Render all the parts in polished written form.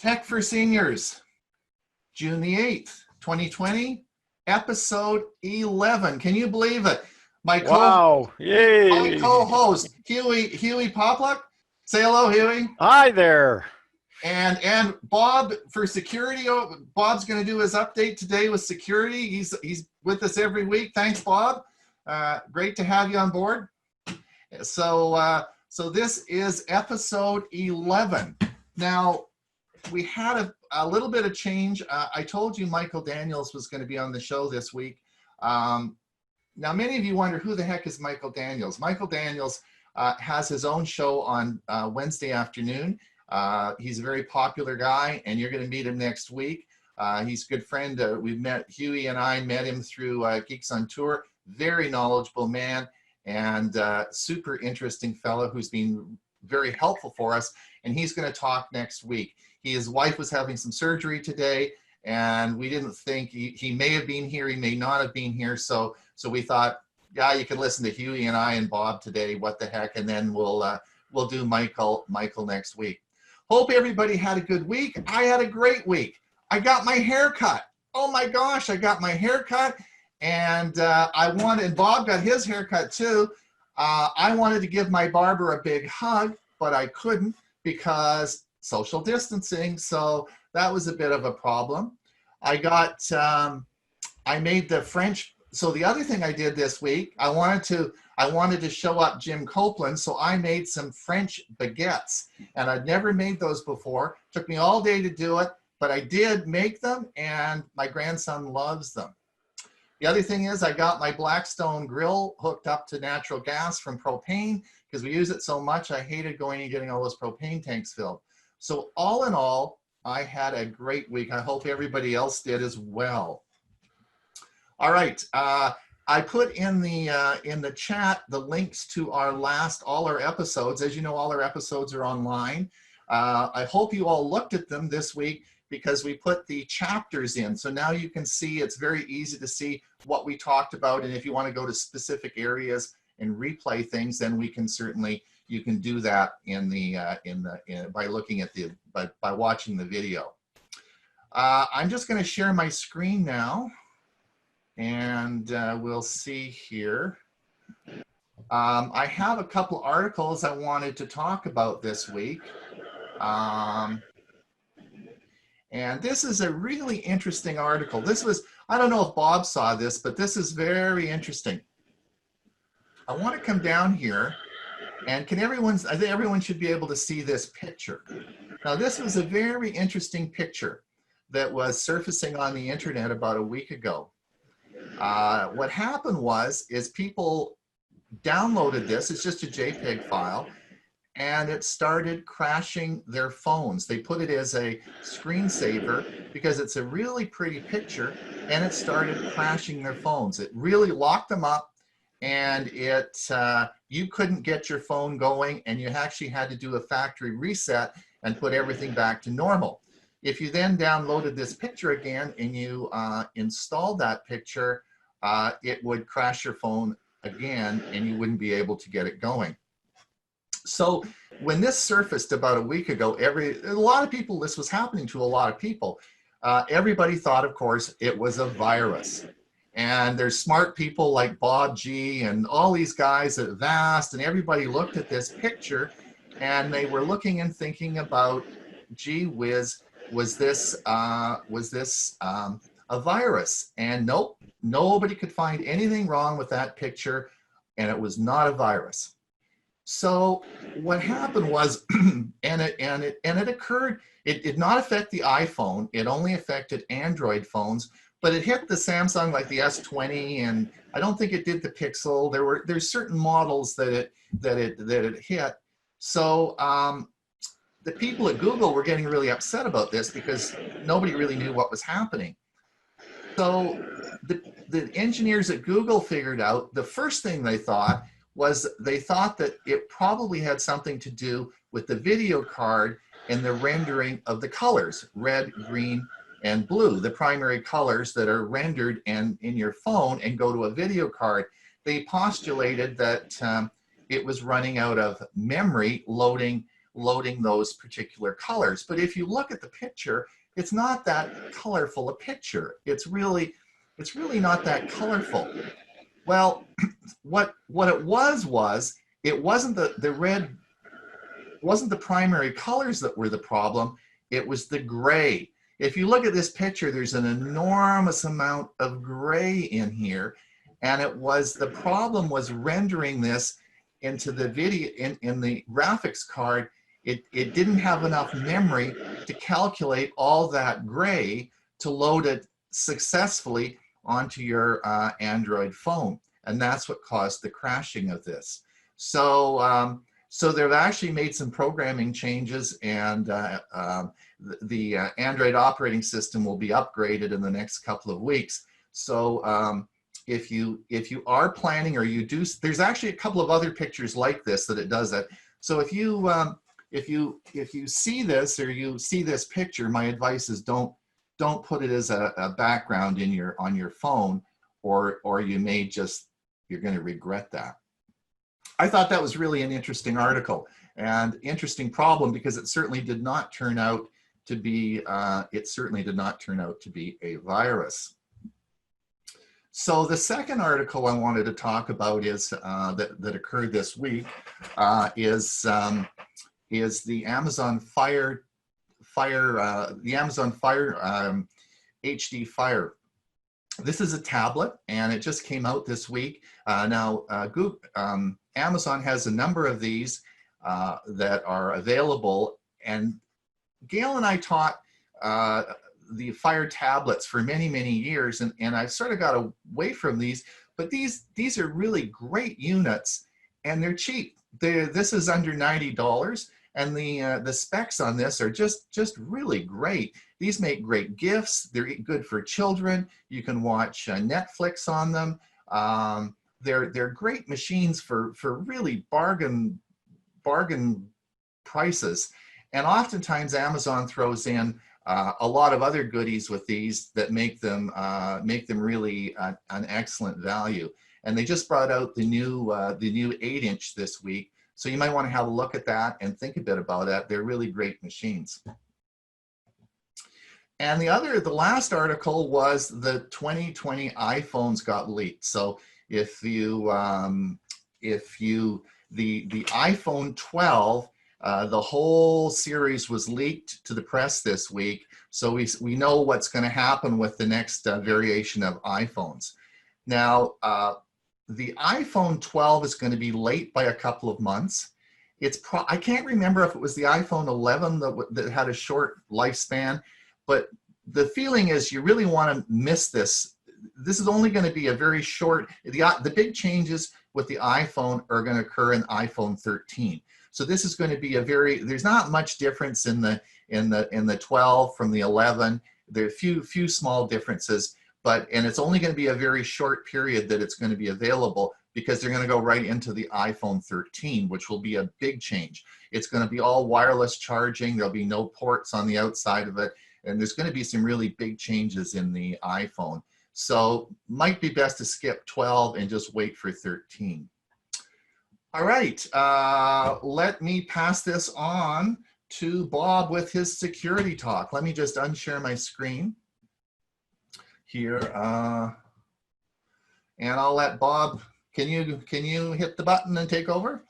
Tech for Seniors, June the 8th, 2020, episode 11. Can you believe it? My Wow! Yay! co-host, Hewie Popluck. Say hello, Hewie. Hi there. And Bob for security. Bob's going to do his update today with security. He's with us every week. Thanks, Bob. Great to have you on board. So this is episode 11. Now, we had a little bit of change. I told you Michael Daniels was going to be on the show this week. Now, many of you wonder, who the heck is Michael Daniels? Michael Daniels has his own show on Wednesday afternoon. He's a very popular guy, and you're going to meet him next week. He's a good friend. We've met, Hewie and I met him through Geeks on Tour. Very knowledgeable man and super interesting fellow who's been very helpful for us. And he's going to talk next week. His wife was having some surgery today, and we didn't think he may have been here. He may not have been here. So we thought, yeah, you can listen to Hewie and I and Bob today. What the heck? And then we'll do Michael next week. Hope everybody had a good week. I had a great week. I got my hair cut. Oh my gosh, I got my hair cut, and and Bob got his hair cut too. I wanted to give my barber a big hug, but I couldn't because social distancing. So that was a bit of a problem. I made the French. So the other thing I did this week, I wanted to show up Jim Copeland, so I made some French baguettes, and I'd never made those before. Took me all day to do it, but I did make them, and my grandson loves them. The other thing is I got my Blackstone grill hooked up to natural gas from propane because we use it so much. I hated going and getting all those propane tanks filled. So all in all, I had a great week. I hope everybody else did as well. All right, I put in the chat the links to all our episodes. As you know, all our episodes are online. I hope you all looked at them this week because we put the chapters in. So now you can see, it's very easy to see what we talked about. And if you want to go to specific areas and replay things, then you can do that by watching the video. I'm just going to share my screen now. And we'll see here. I have a couple articles I wanted to talk about this week. And this is a really interesting article. I don't know if Bob saw this, but this is very interesting. I want to come down here, and I think everyone should be able to see this picture. Now, this was a very interesting picture that was surfacing on the internet about a week ago. What happened is people downloaded this. It's just a JPEG file, and it started crashing their phones. They put it as a screensaver because it's a really pretty picture, and it started crashing their phones. It really locked them up, and you couldn't get your phone going, and you actually had to do a factory reset and put everything back to normal. If you then downloaded this picture again and you installed that picture, it would crash your phone again and you wouldn't be able to get it going. So when this surfaced about a week ago, a lot of people, this was happening to a lot of people. Everybody thought, of course, it was a virus. And there's smart people like Bob G and all these guys at Avast, and everybody looked at this picture and they were looking and thinking about, gee whiz, was this a virus? And nope, nobody could find anything wrong with that picture, and it was not a virus. So what happened was, and it occurred, it did not affect the iPhone, it only affected Android phones, but it hit the Samsung, like the S20, and I don't think it did the Pixel. There's certain models that it hit. So the people at Google were getting really upset about this because nobody really knew what was happening. So the engineers at Google figured out, the first thing they thought that it probably had something to do with the video card and the rendering of the colors, red, green, and blue, the primary colors that are rendered in your phone and go to a video card. They postulated that it was running out of memory loading loading those particular colors. But if you look at the picture, it's not that colorful a picture. It's really not that colorful. Well, what it was it wasn't the red, wasn't the primary colors that were the problem. It was the gray. If you look at this picture, there's an enormous amount of gray in here. And the problem was rendering this into the video, in the graphics card. It didn't have enough memory to calculate all that gray to load it successfully onto your Android phone. And that's what caused the crashing of this. So, so they've actually made some programming changes, and the Android operating system will be upgraded in the next couple of weeks. So if you are planning, or you do, there's actually a couple of other pictures like this that it does that. So if you see this, or you see this picture, my advice is don't put it as a background on your phone, or you may just, you're going to regret that. I thought that was really an interesting article and interesting problem, because it certainly did not turn out to be a virus. So the second article I wanted to talk about is that occurred this week is the Amazon Fire HD Fire. This is a tablet, and it just came out this week. Now, Amazon has a number of these that are available, and Gail and I taught the Fire tablets for many, many years, and I've sort of got away from these, but these are really great units, and they're cheap. This is under $90, and the specs on this are just really great. These make great gifts. They're good for children. You can watch Netflix on them. They're great machines for really bargain prices. And oftentimes Amazon throws in a lot of other goodies with these that make them really an excellent value. And they just brought out the new 8-inch this week. So you might want to have a look at that and think a bit about it. They're really great machines. And the last article was the 2020 iPhones got leaked. So if the iPhone 12, the whole series was leaked to the press this week. So we know what's going to happen with the next variation of iPhones. Now, the iPhone 12 is going to be late by a couple of months. I can't remember if it was the iPhone 11 that had a short lifespan, but the feeling is you really want to miss this. This is only going to be a very short, the big changes with the iPhone are going to occur in iPhone 13. So this is going to be there's not much difference in the 12 from the 11. There are a few small differences, and it's only going to be a very short period that it's going to be available, because they're going to go right into the iPhone 13, which will be a big change. It's going to be all wireless charging. There'll be no ports on the outside of it. And there's going to be some really big changes in the iPhone. So might be best to skip 12 and just wait for 13. All right, let me pass this on to Bob with his security talk. Let me just unshare my screen here. And I'll let Bob, can you hit the button and take over?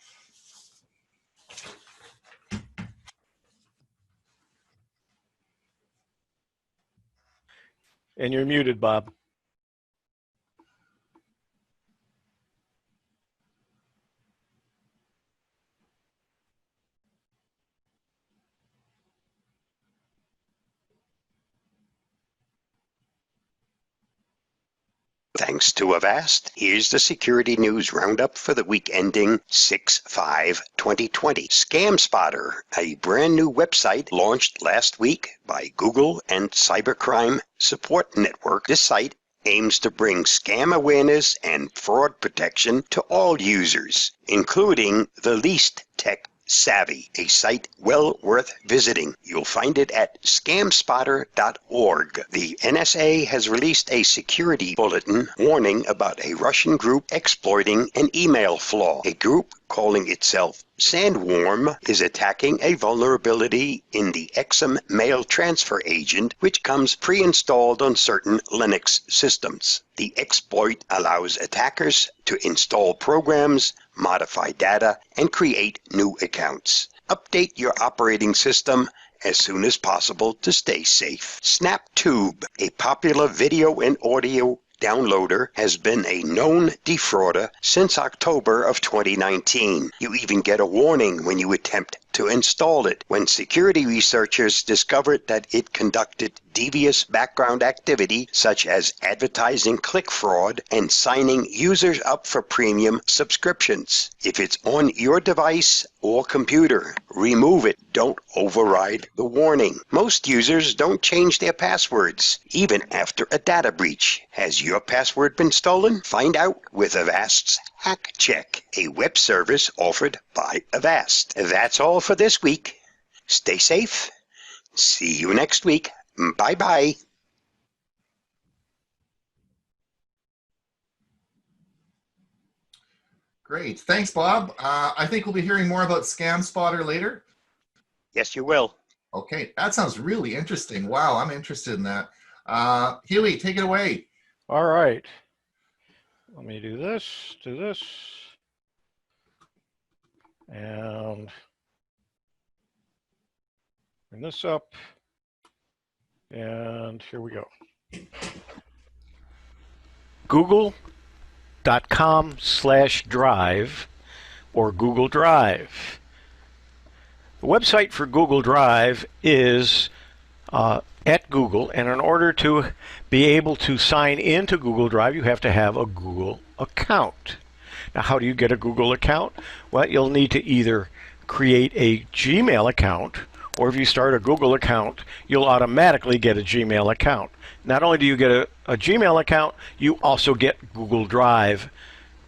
And you're muted, Bob. Thanks to Avast, here's the security news roundup for the week ending 6/5/2020. Scam Spotter, a brand new website launched last week by Google and Cybercrime Support Network. This site aims to bring scam awareness and fraud protection to all users, including the least tech savvy, a site well worth visiting. You'll find it at scamspotter.org. The NSA has released a security bulletin warning about a Russian group exploiting an email flaw. A group calling itself Sandworm is attacking a vulnerability in the XM mail transfer agent, which comes pre-installed on certain Linux systems. The exploit allows attackers to install programs, modify data, and create new accounts. Update your operating system as soon as possible to stay safe. SnapTube, a popular video and audio downloader, has been a known defrauder since October of 2019. You even get a warning when you attempt to install it. When security researchers discovered that it conducted devious background activity such as advertising click fraud and signing users up for premium subscriptions. If it's on your device or computer, remove it. Don't override the warning. Most users don't change their passwords, even after a data breach. Has your password been stolen? Find out with Avast's Hack Check, a web service offered by Avast. That's all for this week. Stay safe. See you next week. Bye-bye. Great. Thanks, Bob. I think we'll be hearing more about Scam Spotter later. Yes, you will. Okay, that sounds really interesting. Wow, I'm interested in that. Hewie, take it away. All right. Let me do this, and bring this up, and here we go. Google.com/drive or Google Drive. The website for Google Drive is at Google, and in order to be able to sign into Google Drive, you have to have a Google account. Now, how do you get a Google account? Well, you'll need to either create a Gmail account, or if you start a Google account, you'll automatically get a Gmail account. Not only do you get a Gmail account, you also get Google Drive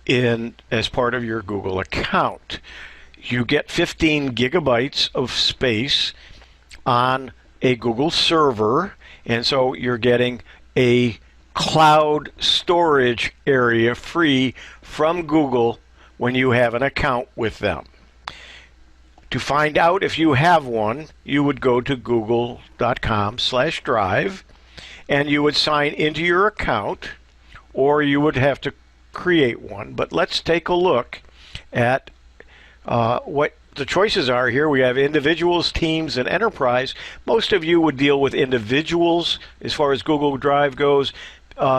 as part of your Google account. You get 15 gigabytes of space on a Google server, and so you're getting a cloud storage area free from Google when you have an account with them. To find out if you have one, you would go to google.com/drive, and you would sign into your account, or you would have to create one. But let's take a look at what the choices are here. We have individuals, teams, and enterprise. Most of you would deal with individuals as far as Google Drive goes.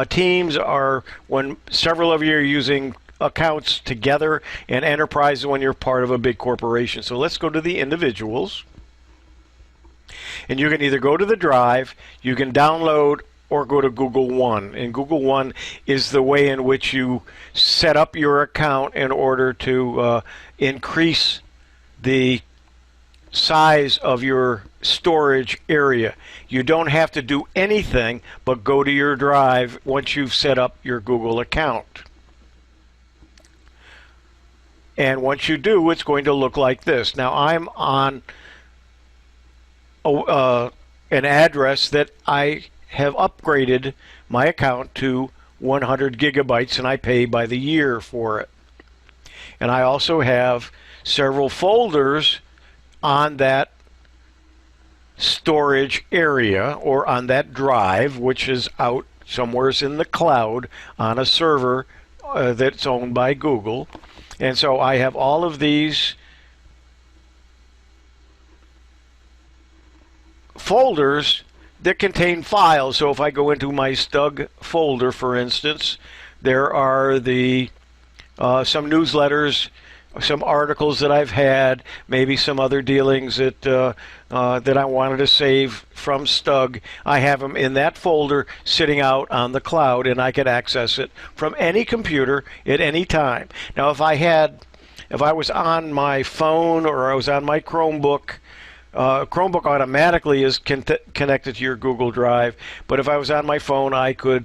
Teams are when several of you are using accounts together, and enterprise is when you're part of a big corporation. So let's go to the individuals. And you can either go to the Drive, you can download, or go to Google One. And Google One is the way in which you set up your account in order to increase the size of your storage area. You don't have to do anything but go to your Drive once you've set up your Google account. And once you do, it's going to look like this. Now, I'm on an address that I have upgraded my account to 100 gigabytes, and I pay by the year for it. And I also have several folders on that storage area or on that drive, which is out somewhere in the cloud on a server that's owned by Google. And so I have all of these folders that contain files. So if I go into my Stug folder, for instance, there are some newsletters, some articles that I've had, maybe some other dealings that that I wanted to save from Stug. I have them in that folder sitting out on the cloud, and I could access it from any computer at any time. Now, if I was on my phone or I was on my Chromebook, Chromebook automatically is connected to your Google Drive, but if I was on my phone, I could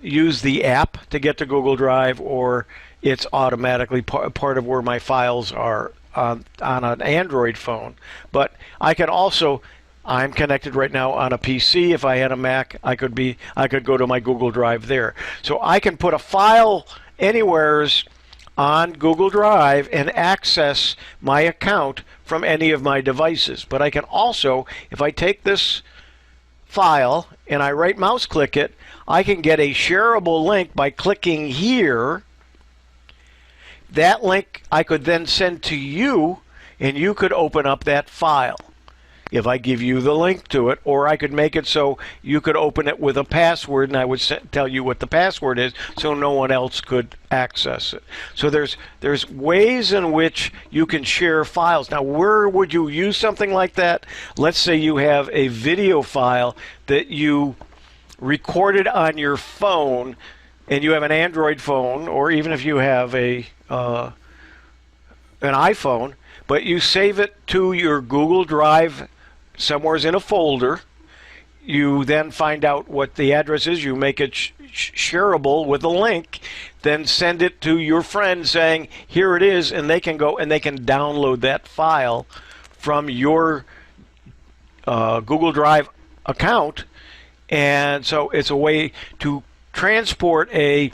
use the app to get to Google Drive, or it's automatically part of where my files are on an Android phone. But I can also, I'm connected right now on a PC. If I had a Mac, I could go to my Google Drive there. So I can put a file anywheres on Google Drive and access my account from any of my devices. But I can also, if I take this file and I right mouse click it, I can get a shareable link by clicking here. That link I could then send to you, and you could open up that file if I give you the link to it, or I could make it so you could open it with a password, and I would tell you what the password is so no one else could access it. So there's ways in which you can share files. Now, where would you use something like that? Let's say you have a video file that you recorded on your phone, and you have an Android phone, or even if you have an iPhone, but you save it to your Google Drive somewhere's in a folder. You then find out what the address is. You make it shareable with a link, then send it to your friend saying, here it is, and they can go and they can download that file from your Google Drive account. And so it's a way to transport a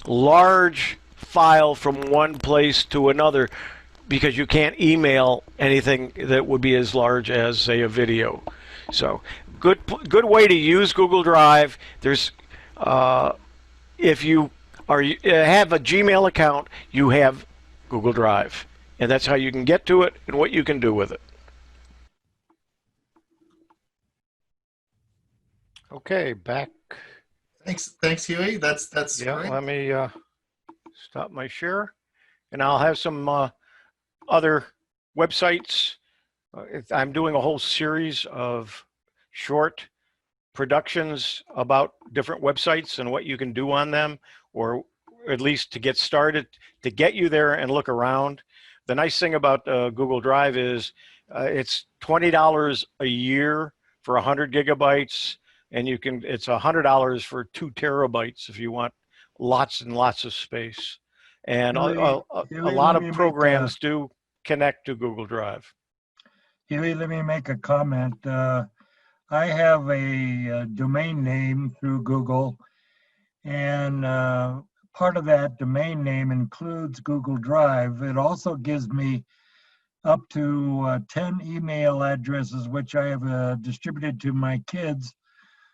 large file from one place to another, because you can't email anything that would be as large as, say, a video. So good way to use Google Drive. There's if you have a Gmail account, you have Google Drive, and that's how you can get to it and what you can do with it. Okay, back. Thanks, Hewie. That's Yeah. great. Let me stop my share, and I'll have some other websites. I'm doing a whole series of short productions about different websites and what you can do on them, or at least to get started, to get you there and look around. The nice thing about Google Drive is it's $20 a year for 100 gigabytes, and it's $100 for 2 terabytes if you want lots and lots of space. And a lot of programs do connect to Google Drive. Hewie, let me make a comment. I have a domain name through Google, and part of that domain name includes Google Drive. It also gives me up to 10 email addresses, which I have distributed to my kids,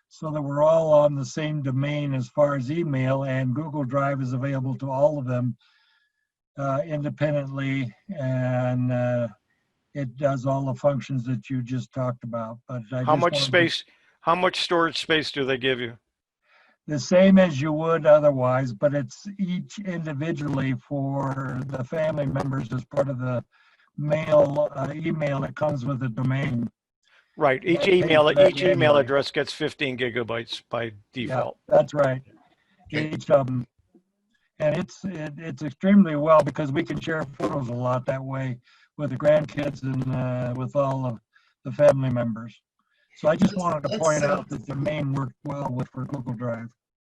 so that we're all on the same domain as far as email, and Google Drive is available to all of them independently, and it does all the functions that you just talked about. But how much storage space do they give you? The same as you would otherwise, but it's each individually for the family members as part of the email that comes with the domain. Right. Each email address gets 15 gigabytes by default. Yeah, that's right. Each of them. And it's extremely well, because we can share photos a lot that way with the grandkids and with all of the family members. So I just wanted to point out that the domain worked well for Google Drive.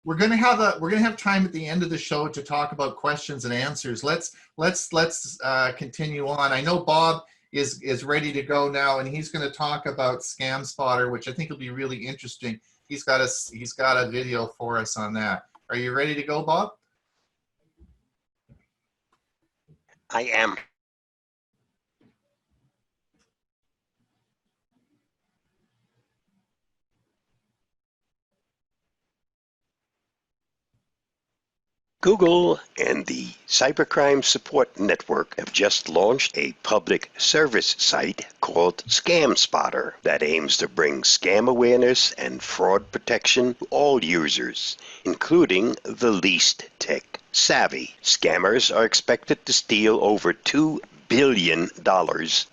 We're gonna have time at the end of the show to talk about questions and answers. Let's continue on. I know Bob is ready to go now, and he's going to talk about Scam Spotter, which I think will be really interesting. He's got a video for us on that. Are you ready to go, Bob? I am. Google and the Cybercrime Support Network have just launched a public service site called Scam Spotter that aims to bring scam awareness and fraud protection to all users, including the least tech savvy. Scammers are expected to steal over $2 billion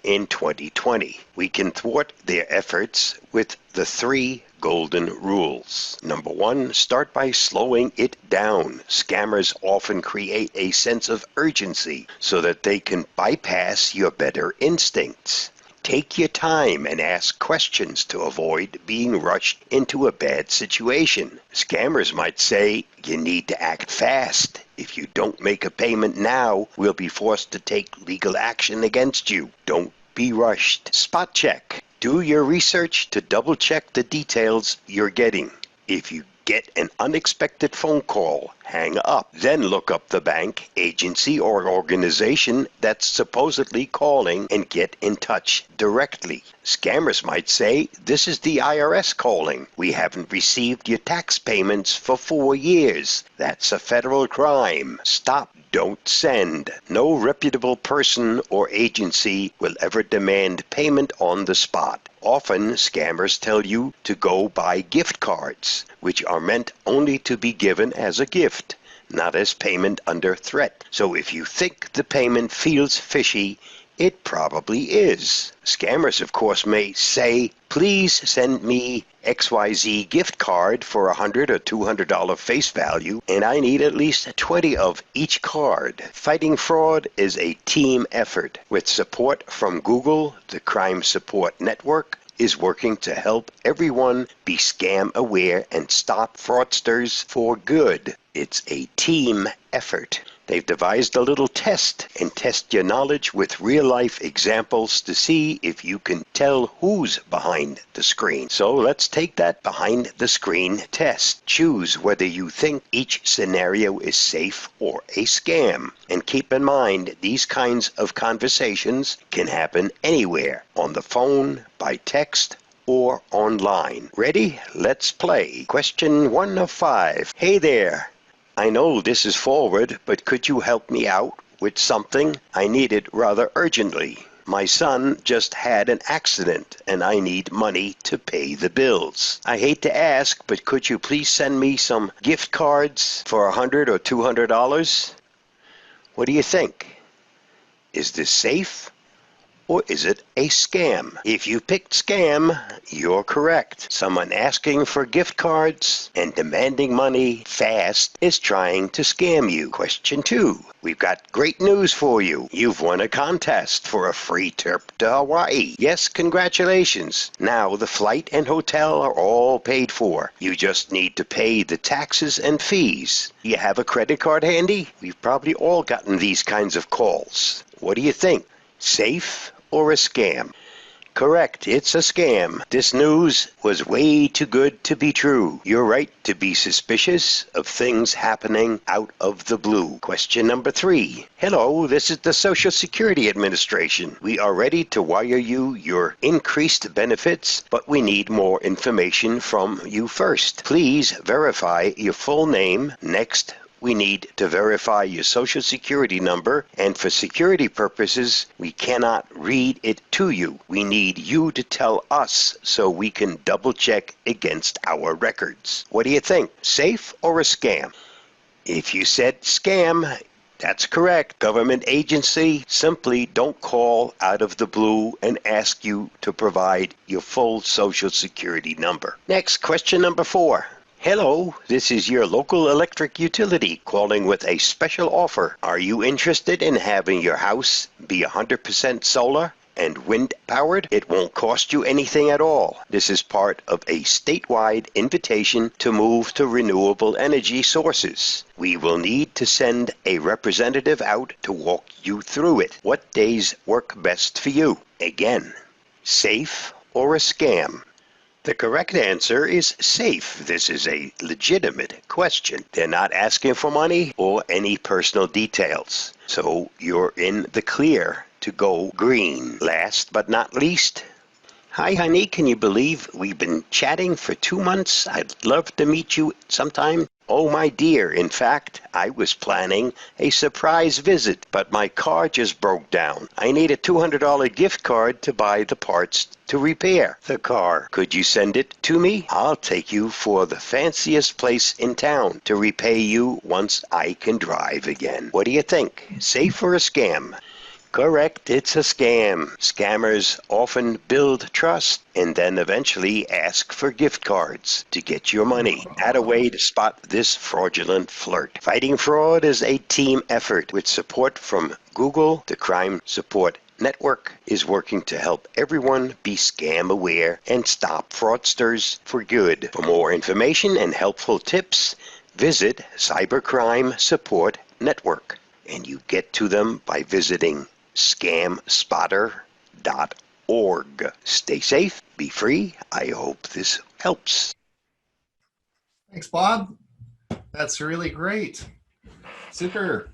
in 2020. We can thwart their efforts with the 3 golden rules. Number 1, start by slowing it down. Scammers often create a sense of urgency so that they can bypass your better instincts. Take your time and ask questions to avoid being rushed into a bad situation. Scammers might say, you need to act fast. If you don't make a payment now, we'll be forced to take legal action against you. Don't be rushed. Spot check. Do your research to double check the details you're getting. If you get an unexpected phone call, hang up, then look up the bank, agency, or organization that's supposedly calling and get in touch directly. Scammers might say, "This is the IRS calling. We haven't received your tax payments for 4 years. That's a federal crime. Stop. Don't send." No reputable person or agency will ever demand payment on the spot. Often, scammers tell you to go buy gift cards, which are meant only to be given as a gift, not as payment under threat. So if you think the payment feels fishy, it probably is. Scammers, of course, may say, "Please send me XYZ gift card for $100 or $200 face value, and I need at least 20 of each card." Fighting fraud is a team effort. With support from Google, the Crime Support Network is working to help everyone be scam aware and stop fraudsters for good. It's a team effort. They've devised a little test and test your knowledge with real-life examples to see if you can tell who's behind the screen. So let's take that behind-the-screen test. Choose whether you think each scenario is safe or a scam. And keep in mind, these kinds of conversations can happen anywhere, on the phone, by text, or online. Ready? Let's play. Question 1 of 5. Hey there. I know this is forward, but could you help me out with something? I need it rather urgently. My son just had an accident, and I need money to pay the bills. I hate to ask, but could you please send me some gift cards for $100 or $200? What do you think? Is this safe? Or is it a scam? If you picked scam, you're correct. Someone asking for gift cards and demanding money fast is trying to scam you. Question 2. We've got great news for you. You've won a contest for a free trip to Hawaii. Yes, congratulations. Now the flight and hotel are all paid for. You just need to pay the taxes and fees. You have a credit card handy? We've probably all gotten these kinds of calls. What do you think? Safe or a scam? Correct, it's a scam. This news was way too good to be true. You're right to be suspicious of things happening out of the blue. Question number 3. Hello, this is the Social Security Administration. We are ready to wire you your increased benefits, but we need more information from you first. Please verify your full name. Next, we need to verify your Social Security number, and for security purposes, we cannot read it to you. We need you to tell us so we can double-check against our records. What do you think? Safe or a scam? If you said scam, that's correct. Government agency, simply don't call out of the blue and ask you to provide your full Social Security number. Next, question number 4. Hello, this is your local electric utility calling with a special offer. Are you interested in having your house be 100% solar and wind powered? It won't cost you anything at all. This is part of a statewide invitation to move to renewable energy sources. We will need to send a representative out to walk you through it. What days work best for you? Again, safe or a scam? The correct answer is safe. This is a legitimate question. They're not asking for money or any personal details. So you're in the clear to go green. Last but not least, hi honey, can you believe we've been chatting for 2 months? I'd love to meet you sometime. Oh my dear, in fact, I was planning a surprise visit, but my car just broke down. I need a $200 gift card to buy the parts to repair the car. Could you send it to me? I'll take you for the fanciest place in town to repay you once I can drive again. What do you think? Safe or a scam? Correct, it's a scam. Scammers often build trust and then eventually ask for gift cards to get your money. Add a way to spot this fraudulent flirt. Fighting fraud is a team effort with support from Google. The Crime Support Network is working to help everyone be scam aware and stop fraudsters for good. For more information and helpful tips, visit Cybercrime Support Network, and you get to them by visiting scamspotter.org. Stay safe, be free. I hope this helps. Thanks, Bob. That's really great. Super.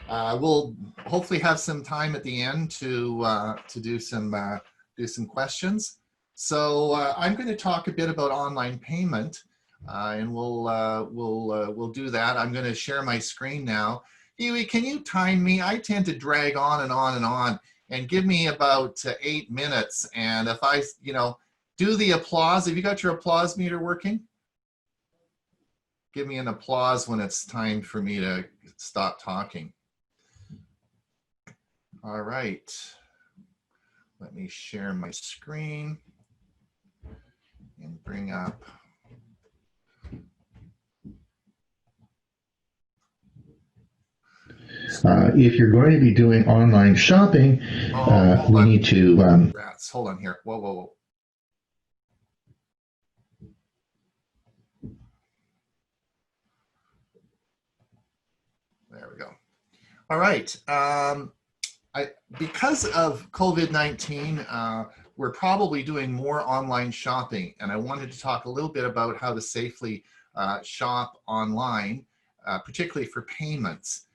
We'll hopefully have some time at the end to do some questions. So I'm going to talk a bit about online payment, and we'll do that. I'm going to share my screen now. Hewie, can you time me? I tend to drag on and on and on, and give me about 8 minutes. And if I, do the applause. Have you got your applause meter working? Give me an applause when it's time for me to stop talking. All right. Let me share my screen and bring up. If you're going to be doing online shopping, we need to. Rats. Hold on here. Whoa, whoa, whoa. There we go. All right. Because of COVID-19, we're probably doing more online shopping, and I wanted to talk a little bit about how to safely shop online, particularly for payments.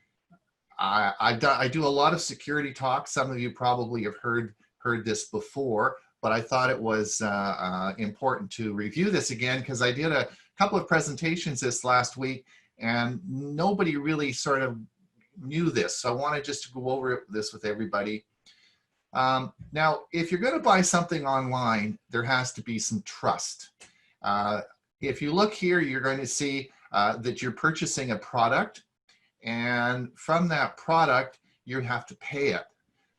I do a lot of security talk. Some of you probably have heard this before, but I thought it was important to review this again because I did a couple of presentations this last week, and nobody really sort of knew this. So I wanted just to go over this with everybody. Now, if you're going to buy something online, there has to be some trust. If you look here, you're going to see that you're purchasing a product, and from that product, you have to pay it.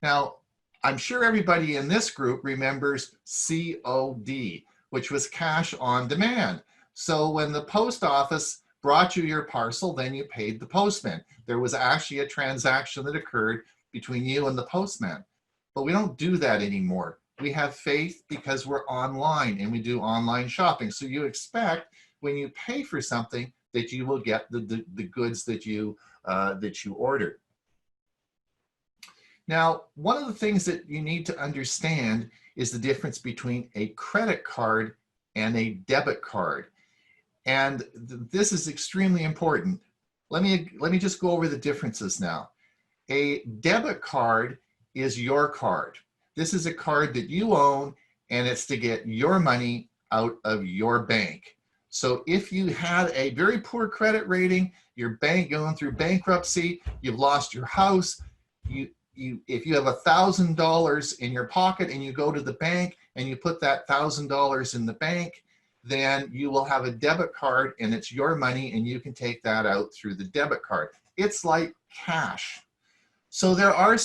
Now, I'm sure everybody in this group remembers COD, which was cash on demand. So when the post office brought you your parcel, then you paid the postman. There was actually a transaction that occurred between you and the postman. But we don't do that anymore. We have faith because we're online and we do online shopping. So you expect when you pay for something that you will get the goods that you ordered. Now, one of the things that you need to understand is the difference between a credit card and a debit card. And this is extremely important. Let me just go over the differences now. A debit card is your card. This is a card that you own, and it's to get your money out of your bank. So if you had a very poor credit rating, your bank going through bankruptcy, you've lost your house, if you have $1,000 in your pocket and you go to the bank and you put that $1,000 in the bank, then you will have a debit card and it's your money and you can take that out through the debit card. It's like cash. So there are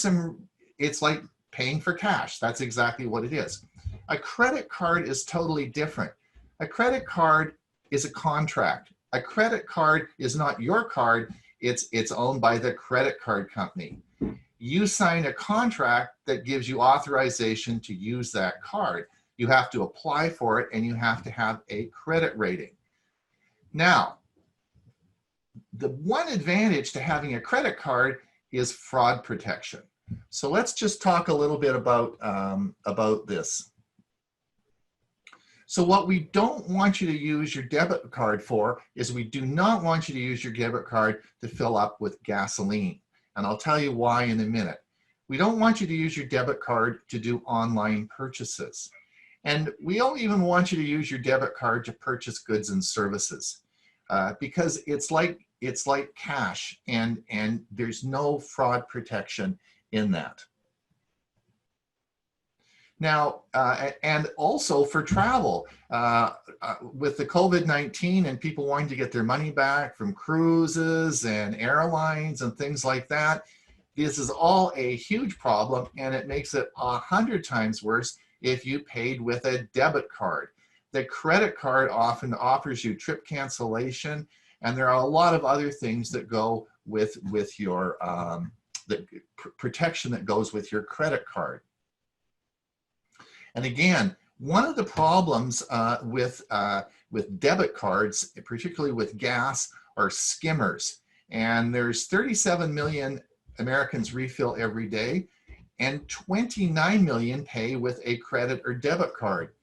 it's like paying for cash. That's exactly what it is. A credit card is totally different. A credit card is a contract. A credit card is not your card, it's owned by the credit card company. You sign a contract that gives you authorization to use that card. You have to apply for it and you have to have a credit rating. Now, the one advantage to having a credit card is fraud protection. So let's just talk a little bit about this. So what we don't want you to use your debit card for is we do not want you to use your debit card to fill up with gasoline. And I'll tell you why in a minute. We don't want you to use your debit card to do online purchases. And we don't even want you to use your debit card to purchase goods and services because it's like cash and there's no fraud protection in that. Now, and also for travel, with the COVID-19 and people wanting to get their money back from cruises and airlines and things like that, this is all a huge problem, and it makes it 100 times worse if you paid with a debit card. The credit card often offers you trip cancellation, and there are a lot of other things that go with your the protection that goes with your credit card. And again, one of the problems with debit cards, particularly with gas, are skimmers. And there's 37 million Americans refill every day, and 29 million pay with a credit or debit card.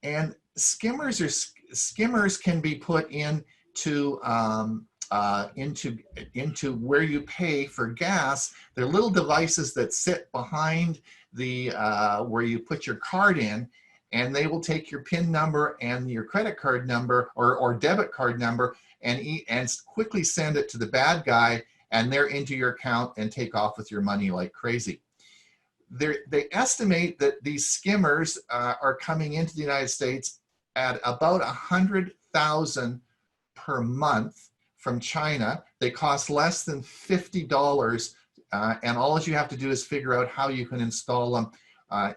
And skimmers can be put in to into where you pay for gas. They're little devices that sit behind the where you put your card in, and they will take your PIN number and your credit card number or debit card number and quickly send it to the bad guy, and they're into your account and take off with your money like crazy. They estimate that these skimmers are coming into the United States at about 100,000 per month from China. They cost less than $50, and all you have to do is figure out how you can install them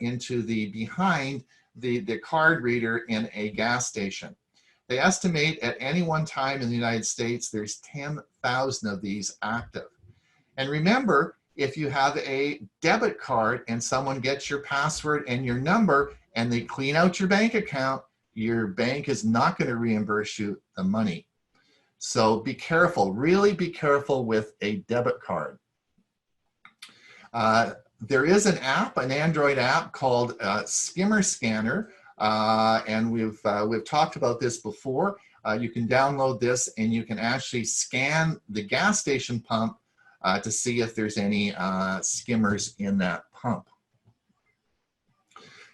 into behind the card reader in a gas station. They estimate at any one time in the United States there's 10,000 of these active. And remember, if you have a debit card and someone gets your password and your number and they clean out your bank account, your bank is not going to reimburse you the money. So be careful, really be careful with a debit card. There is an app, an Android app called Skimmer Scanner, and we've talked about this before. You can download this and you can actually scan the gas station pump to see if there's any skimmers in that pump.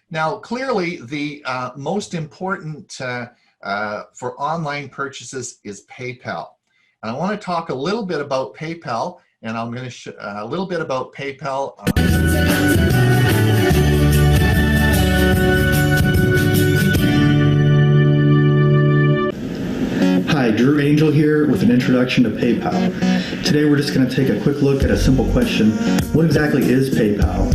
Now, clearly, the most important for online purchases is PayPal. And I want to talk a little bit about PayPal, and I'm going to show a little bit about PayPal. Hi, Drew Angel here with an introduction to PayPal. Today we're just going to take a quick look at a simple question. What exactly is PayPal?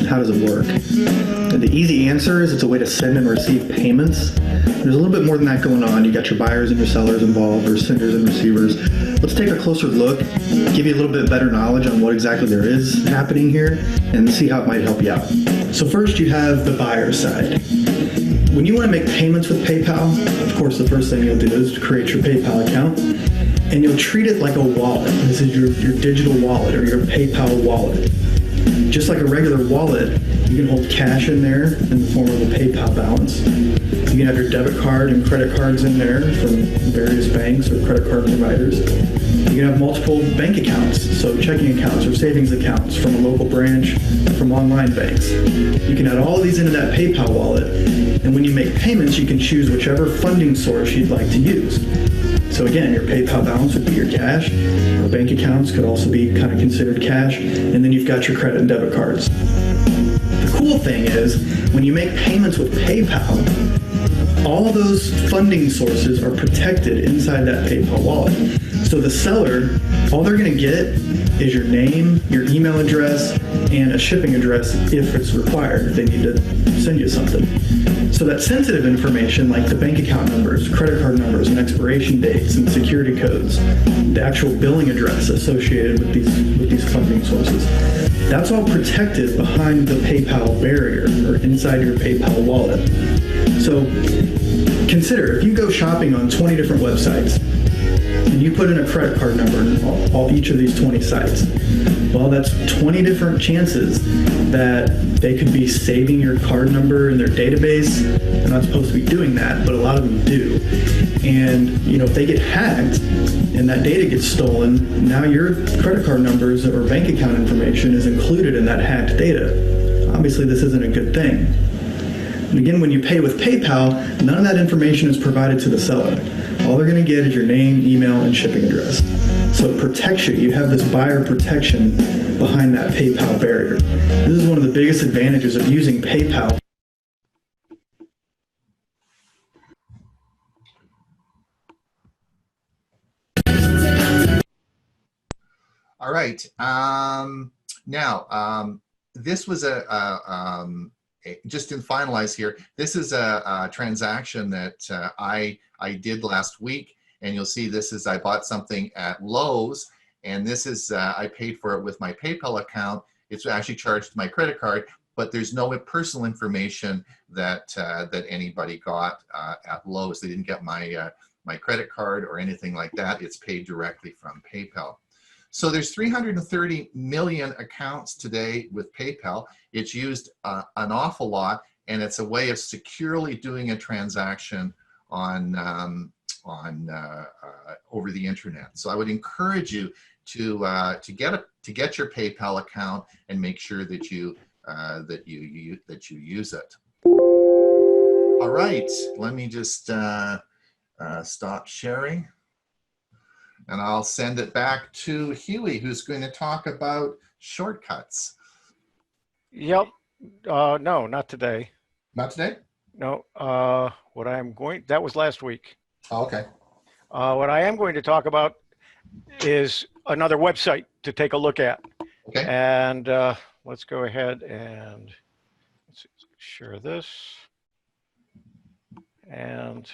How does it work? And the easy answer is it's a way to send and receive payments. There's a little bit more than that going on. You got your buyers and your sellers involved, or senders and receivers. Let's take a closer look, give you a little bit better knowledge on what exactly there is happening here, and see how it might help you out. So first you have the buyer side. When you want to make payments with PayPal, of course the first thing you'll do is create your PayPal account, and you'll treat it like a wallet. This is your digital wallet or your PayPal wallet. Just like a regular wallet, you can hold cash in there in the form of a PayPal balance. You can have your debit card and credit cards in there from various banks or credit card providers. You can have multiple bank accounts, so checking accounts or savings accounts from a local branch, from online banks. You can add all of these into that PayPal wallet, and when you make payments, you can choose whichever funding source you'd like to use. So again, your PayPal balance would be your cash, or bank accounts could also be kind of considered cash, and then you've got your credit and debit cards. The cool thing is, when you make payments with PayPal, all of those funding sources are protected inside that PayPal wallet. So the seller, all they're going to get is your name, your email address, and a shipping address if it's required, if they need to send you something. So that sensitive information, like the bank account numbers, credit card numbers, and expiration dates, and security codes, the actual billing address associated with these funding sources, that's all protected behind the PayPal barrier or inside your PayPal wallet. So consider, if you go shopping on 20 different websites, and you put in a credit card number in each of these 20 sites, well, that's 20 different chances that they could be saving your card number in their database. They're not supposed to be doing that, but a lot of them do. And if they get hacked and that data gets stolen, now your credit card numbers or bank account information is included in that hacked data. Obviously, this isn't a good thing. And again, when you pay with PayPal, none of that information is provided to the seller. All they're going to get is your name, email, and shipping address. So it protects you. You have this buyer protection behind that PayPal barrier. This is one of the biggest advantages of using PayPal. All right. Now, this was just to finalize here, this is a transaction that I did last week, and you'll see this is I bought something at Lowe's, and this is I paid for it with my PayPal account. It's actually charged to my credit card, but there's no personal information that that anybody got at Lowe's. They didn't get my my credit card or anything like that. It's paid directly from PayPal. So there's 330 million accounts today with PayPal. It's used an awful lot, and it's a way of securely doing a transaction over the internet. So I would encourage you to get your PayPal account and make sure that you use it. All right, let me just stop sharing, and I'll send it back to Hewie, who's going to talk about shortcuts. Yep. No, not today. Not today? No. That was last week. Oh, okay. What I am going to talk about is another website to take a look at. Okay. And let's go ahead and let's share this. And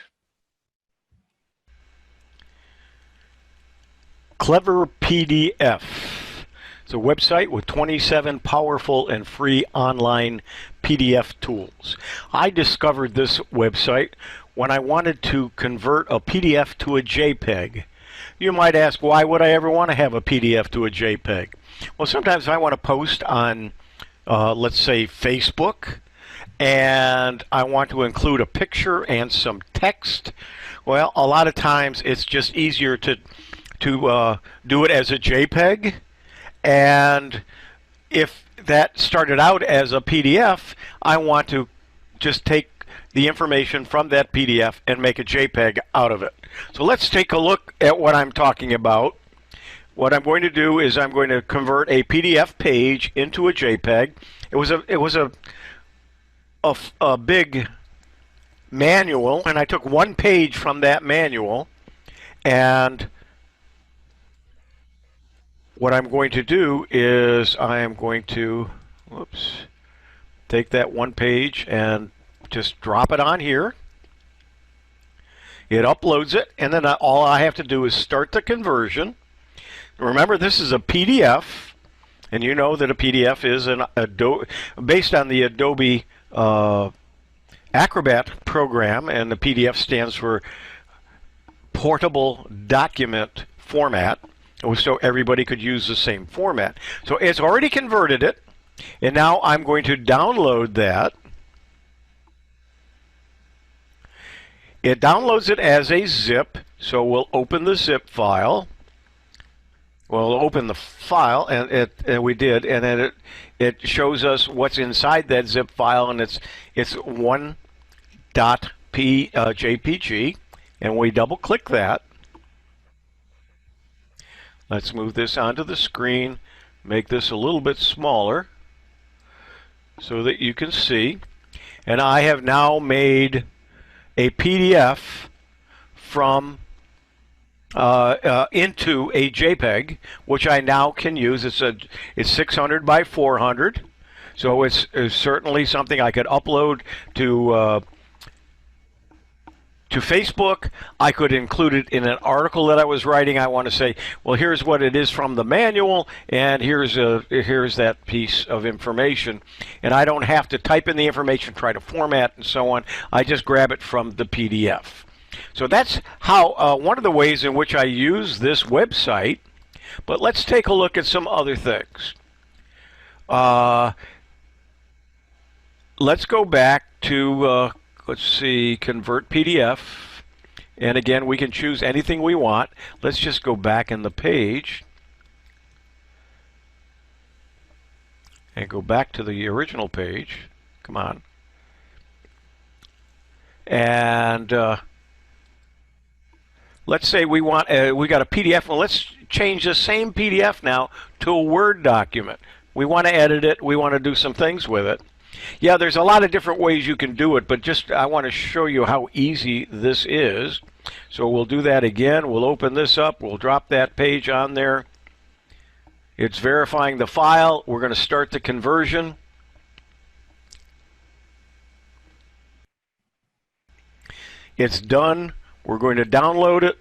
Clever PDF. It's a website with 27 powerful and free online PDF tools. I discovered this website when I wanted to convert a PDF to a JPEG. You might ask, why would I ever want to have a PDF to a JPEG? Well, sometimes I want to post on, let's say, Facebook, and I want to include a picture and some text. Well, a lot of times it's just easier to do it as a JPEG. And if that started out as a PDF, I want to just take the information from that PDF and make a JPEG out of it. So let's take a look at what I'm talking about. What I'm going to do is I'm going to convert a PDF page into a JPEG. It was a big manual, and I took one page from that manual, and what I'm going to do is I am going to, take that one page and just drop it on here. It uploads it, and then all I have to do is start the conversion. Remember, this is a PDF, and you know that a PDF is based on the Adobe Acrobat program, and the PDF stands for Portable Document Format, so everybody could use the same format. So it's already converted it, and now I'm going to download that. It downloads it as a zip, so we'll open the zip file. We'll open the file, and we did, and then it shows us what's inside that zip file, and it's one .jpg, and we double-click that. Let's move this onto the screen, make this a little bit smaller so that you can see. And I have now made a PDF from into a JPEG, which I now can use. It's 600 by 400, so it's certainly something I could upload to Facebook. I could include it in an article that I was writing. I want to say, well, here's what it is from the manual, and here's that piece of information. And I don't have to type in the information, try to format, and so on. I just grab it from the PDF. So that's how one of the ways in which I use this website. But let's take a look at some other things. Let's go back to let's see, convert PDF, and again we can choose anything we want. Let's just go back in the page and go back to the original page. Come on. And let's say we got a PDF. Well, let's change the same PDF now to a Word document. We want to edit it. We want to do some things with it. Yeah, there's a lot of different ways you can do it, but just I want to show you how easy this is. So we'll do that again. We'll open this up. We'll drop that page on there. It's verifying the file. We're going to start the conversion. It's done. We're going to download it.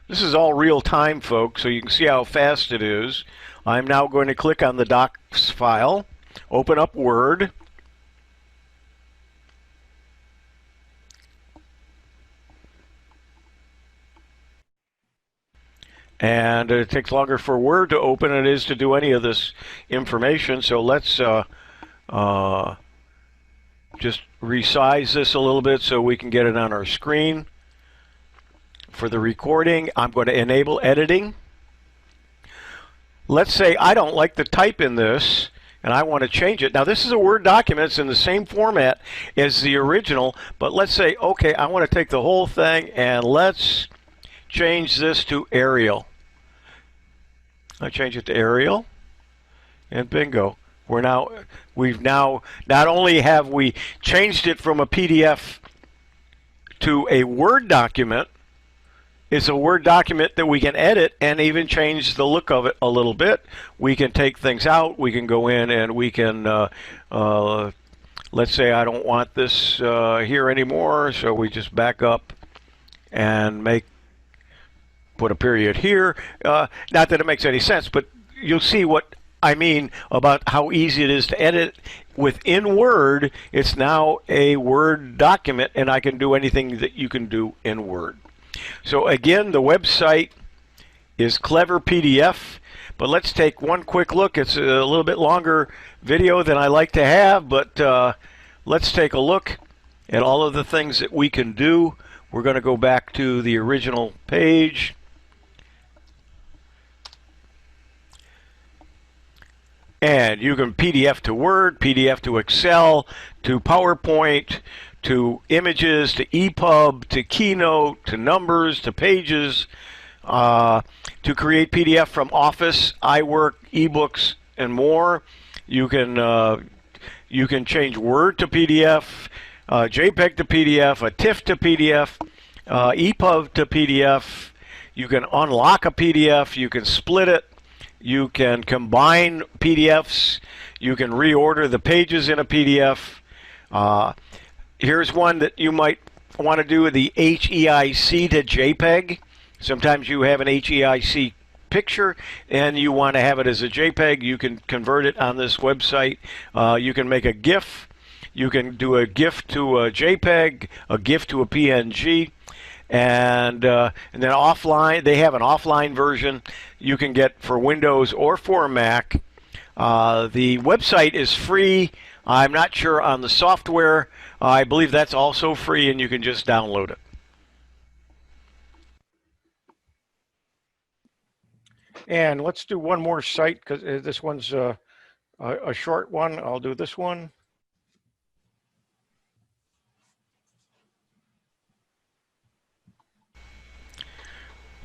This is all real time, folks, so you can see how fast it is. I'm now going to click on the docs file. Open up Word. And it takes longer for Word to open than it is to do any of this information. So let's just resize this a little bit so we can get it on our screen. For the recording, I'm going to enable editing. Let's say I don't like the type in this and I want to change it. Now this is a Word document. It's in the same format as the original, but let's say, okay, I want to take the whole thing and let's change this to Arial. I change it to Arial, and bingo. We've now not only have we changed it from a PDF to a Word document, it's a Word document that we can edit and even change the look of it a little bit. We can take things out. We can go in and we can, let's say I don't want this here anymore, so we just back up and put a period here. Not that it makes any sense, but you'll see what I mean about how easy it is to edit. Within Word, it's now a Word document, and I can do anything that you can do in Word. So again, the website is Clever PDF, but let's take one quick look. It's a little bit longer video than I like to have, but let's take a look at all of the things that we can do. We're going to go back to the original page. And you can PDF to Word, PDF to Excel, to PowerPoint, to images, to EPUB, to Keynote, to numbers, to pages, to create PDF from Office, iWork, eBooks, and more. You can change Word to PDF, JPEG to PDF, a TIFF to PDF, EPUB to PDF. You can unlock a PDF. You can split it. You can combine PDFs. You can reorder the pages in a PDF. Here's one that you might want to do, the HEIC to JPEG. Sometimes you have an HEIC picture and you want to have it as a JPEG. You can convert it on this website. You can make a GIF. You can do a GIF to a JPEG, a GIF to a PNG. And then offline, they have an offline version you can get for Windows or for Mac. The website is free. I'm not sure on the software. I believe that's also free, and you can just download it. And let's do one more site, because this one's a short one. I'll do this one.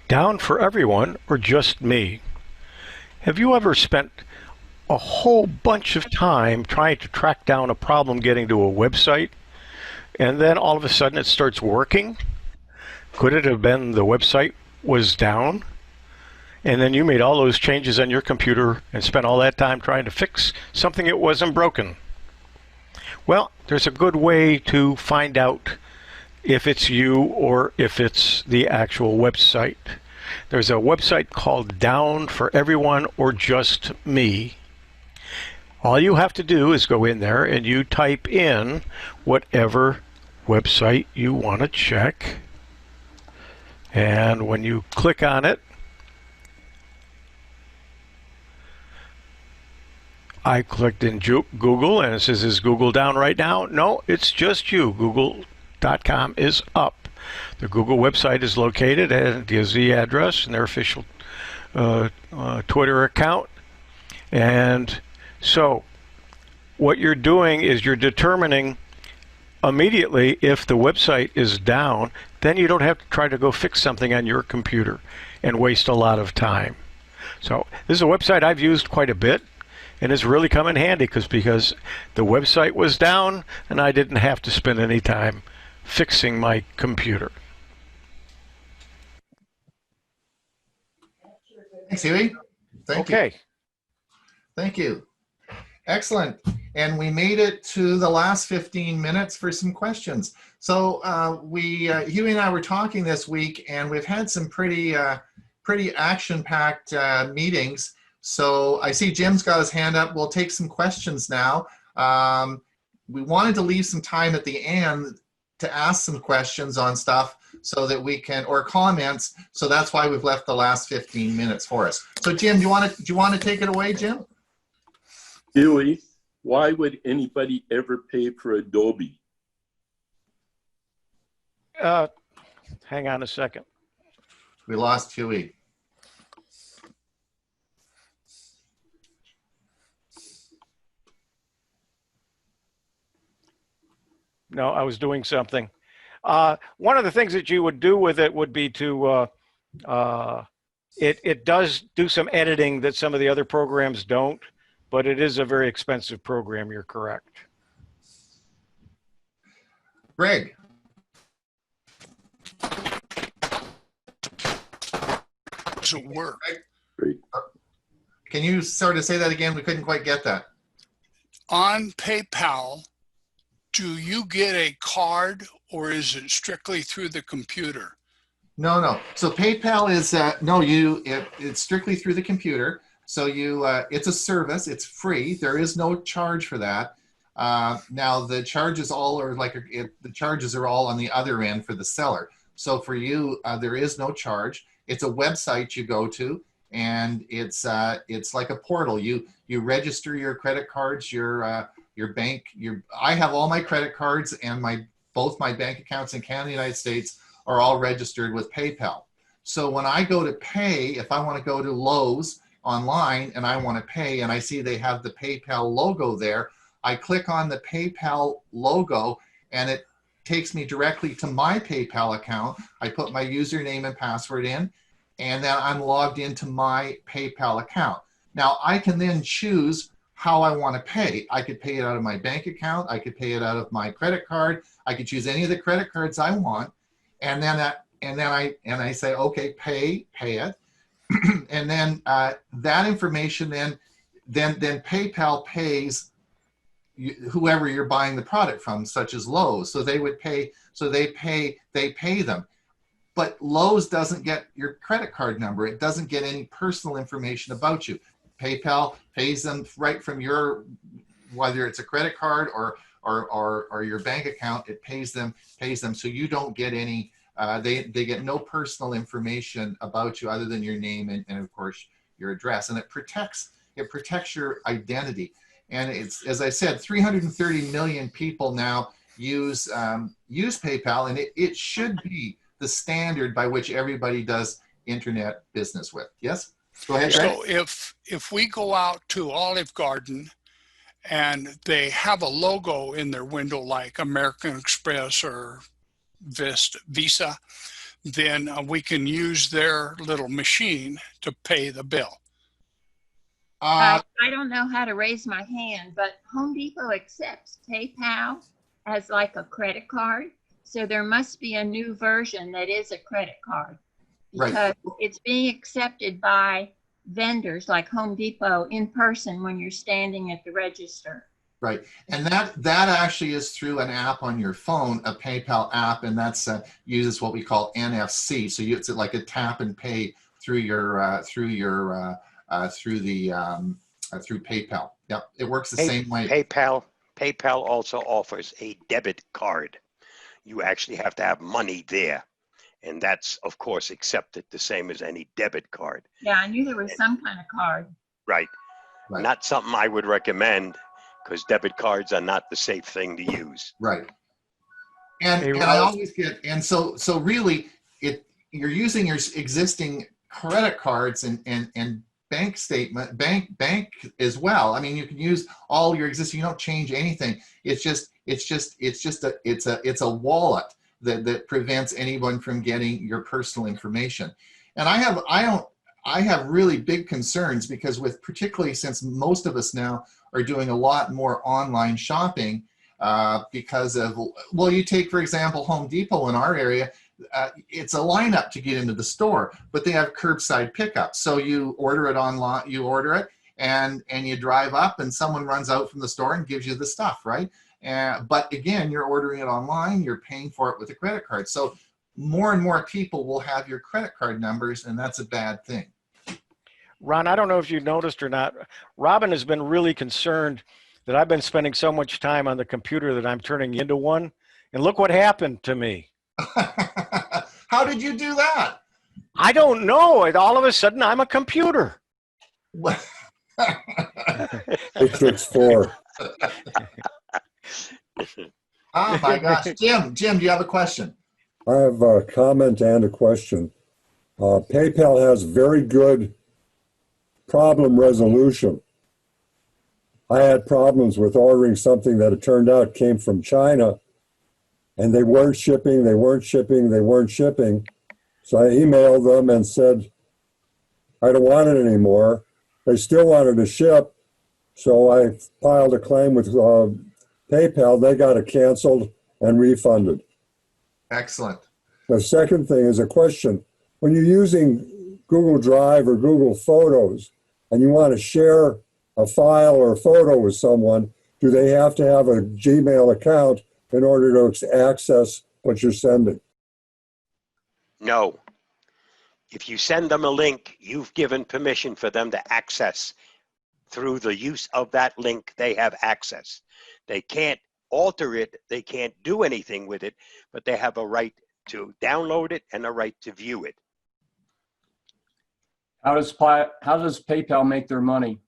Down for everyone or just me? Have you ever spent a whole bunch of time trying to track down a problem getting to a website, and then all of a sudden it starts working? Could it have been the website was down, and then you made all those changes on your computer and spent all that time trying to fix something that wasn't broken? Well, there's a good way to find out if it's you or if it's the actual website. There's a website called Down for Everyone or Just Me. All you have to do is go in there and you type in whatever website you want to check. And when you click on it, I clicked in Google and it says, is Google down right now? No, it's just you. Google.com is up. The Google website is located, and it gives the address and their official Twitter account. And so what you're doing is you're determining immediately if the website is down. Then you don't have to try to go fix something on your computer and waste a lot of time. So this is a website I've used quite a bit, and it's really come in handy because the website was down and I didn't have to spend any time fixing my computer. Thanks, Hewie. Thank you. Thank you. Excellent. And we made it to the last 15 minutes for some questions. So Hewie and I were talking this week, and we've had some pretty action-packed meetings. So I see Jim's got his hand up. We'll take some questions now. We wanted to leave some time at the end to ask some questions on stuff so that we can, or comments. So that's why we've left the last 15 minutes for us. So Jim, do you want to take it away, Jim? Hewie, why would anybody ever pay for Adobe? hang on a second. We lost Hewie. No, I was doing something. One of the things that you would do with it would be to, it does do some editing that some of the other programs don't, but it is a very expensive program. You're correct. Greg. Does it work? Can you sort of say that again? We couldn't quite get that. On PayPal, do you get a card or is it strictly through the computer? No. So PayPal is it's strictly through the computer. So it's a service. It's free. There is no charge for that. Now the charges the charges are all on the other end for the seller. So for you, there is no charge. It's a website you go to, and it's like a portal. You register your credit cards, your bank. I have all my credit cards and both my bank accounts in Canada and the United States are all registered with PayPal. So when I go to pay, if I want to go to Lowe's online and I want to pay and I see they have the PayPal logo there, I click on the PayPal logo and it takes me directly to my PayPal account. I put my username and password in, and then I'm logged into my PayPal account. Now I can then choose how I want to pay. I could pay it out of my bank account. I could pay it out of my credit card. I could choose any of the credit cards I want, and then I say, okay, pay it, and then that information then PayPal pays whoever you're buying the product from, such as Lowe's. So they would pay. So they pay them. But Lowe's doesn't get your credit card number. It doesn't get any personal information about you. PayPal pays them right from your, whether it's a credit card or your bank account, it pays them. So you don't get any, they get no personal information about you other than your name and of course your address. And it protects your identity. And it's, as I said, 330 million people now use PayPal, and it should be the standard by which everybody does internet business with. Yes? Go ahead, Greg. So if we go out to Olive Garden and they have a logo in their window like American Express or Visa, then we can use their little machine to pay the bill. I don't know how to raise my hand, but Home Depot accepts PayPal as like a credit card. So there must be a new version that is a credit card, because Right. it's being accepted by vendors like Home Depot in person when you're standing at the register. Right, and that actually is through an app on your phone, a PayPal app, and that's uses what we call NFC. So it's like a tap and pay through through PayPal. Yep, it works the same way. PayPal also offers a debit card. You actually have to have money there, and that's of course accepted the same as any debit card. Yeah, I knew there was some kind of card. Right. Not something I would recommend, because debit cards are not the safe thing to use. Right. And I always get, and so really you're using your existing credit cards and bank statement, bank as well. I mean, you can use all your existing, you don't change anything. It's a wallet that prevents anyone from getting your personal information. And I have really big concerns, because particularly since most of us now are doing a lot more online shopping because of, well, you take, for example, Home Depot in our area, it's a lineup to get into the store, but they have curbside pickup. So you order it online, and you drive up and someone runs out from the store and gives you the stuff, right? But again, you're ordering it online, you're paying for it with a credit card. So more and more people will have your credit card numbers, and that's a bad thing. Ron, I don't know if you noticed or not, Robin has been really concerned that I've been spending so much time on the computer that I'm turning into one. And look what happened to me. How did you do that? I don't know. All of a sudden, I'm a computer. Matrix 4. Oh my gosh. Jim, do you have a question? I have a comment and a question. PayPal has very good problem resolution. I had problems with ordering something that it turned out came from China, and they weren't shipping, they weren't shipping, they weren't shipping. So I emailed them and said, I don't want it anymore. They still wanted to ship, so I filed a claim with PayPal. They got it canceled and refunded. Excellent. The second thing is a question. When you're using Google Drive or Google Photos and you want to share a file or a photo with someone, do they have to have a Gmail account in order to access what you're sending? No. If you send them a link, you've given permission for them to access. Through the use of that link, they have access. They can't alter it, they can't do anything with it, but they have a right to download it and a right to view it. How does PayPal make their money?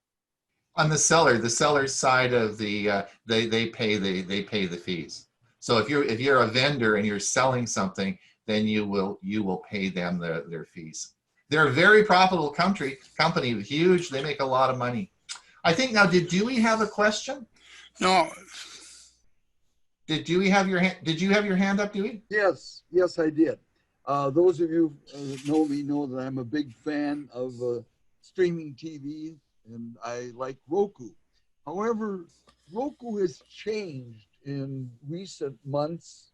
On the seller's side of the they pay the fees. So if you're a vendor and you're selling something, then you will pay them their fees. They're a very profitable company, huge. They make a lot of money. I think now, did Dewey have a question? No. Did Dewey have your hand? Did you have your hand up, Dewey? Yes, I did. Those of you that know me know that I'm a big fan of streaming TV, and I like Roku. However, Roku has changed in recent months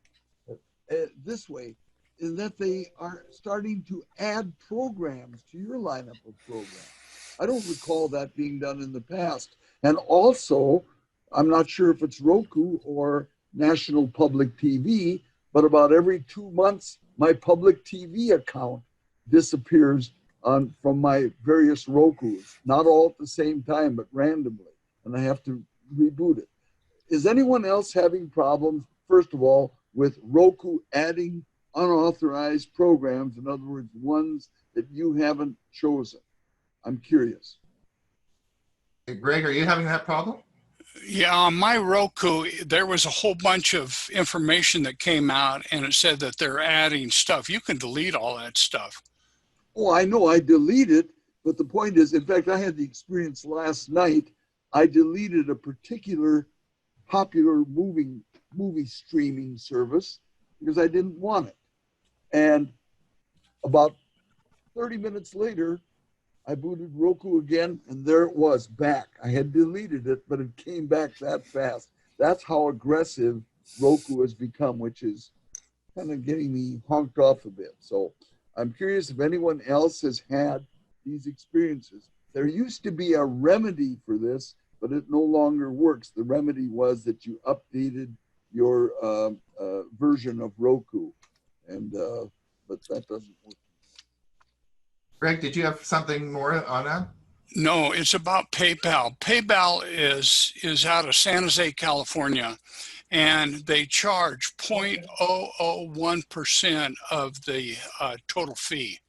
this way, in that they are starting to add programs to your lineup of programs. I don't recall that being done in the past. And also, I'm not sure if it's Roku or National Public TV, but about every 2 months, my public TV account disappears from my various Rokus, not all at the same time, but randomly, and I have to reboot it. Is anyone else having problems, first of all, with Roku adding unauthorized programs, in other words, ones that you haven't chosen? I'm curious. Hey, Greg, are you having that problem? Yeah, on my Roku, there was a whole bunch of information that came out, and it said that they're adding stuff. You can delete all that stuff. Oh, I know I deleted, but the point is, in fact, I had the experience last night. I deleted a particular popular movie streaming service because I didn't want it. And about 30 minutes later, I booted Roku again, and there it was back. I had deleted it, but it came back that fast. That's how aggressive Roku has become, which is kind of getting me honked off a bit. So I'm curious if anyone else has had these experiences. There used to be a remedy for this, but it no longer works. The remedy was that you updated your version of Roku, and but that doesn't work. Greg, did you have something more on that? No, it's about PayPal. PayPal is out of San Jose, California, and they charge 0.001% of the total fee.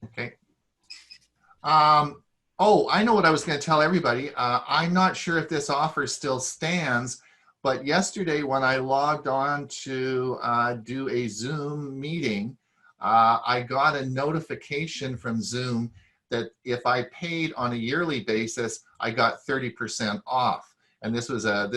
Okay. Oh, I know what I was going to tell everybody. I'm not sure if this offer still stands, but yesterday when I logged on to do a Zoom meeting, I got a notification from Zoom that if I paid on a yearly basis, I got 30% off. And this was a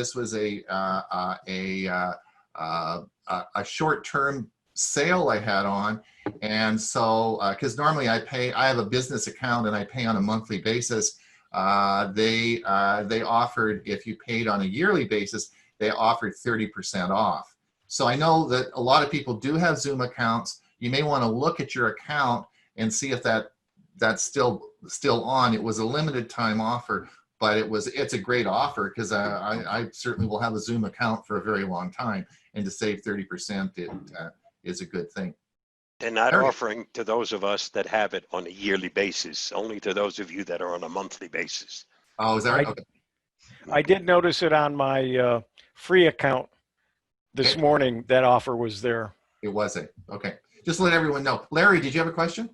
short-term sale I had on. And so, because normally I have a business account and I pay on a monthly basis. They offered, if you paid on a yearly basis, they offered 30% off. So I know that a lot of people do have Zoom accounts. You may want to look at your account and see if that's still on. It was a limited time offer, but it's a great offer because I certainly will have a Zoom account for a very long time, and to save 30% is a good thing. They're not offering to those of us that have it on a yearly basis, only to those of you that are on a monthly basis. Oh, is that right? Okay. I did notice it on my free account this morning. That offer was there. It wasn't. Okay. Just let everyone know. Larry, did you have a question?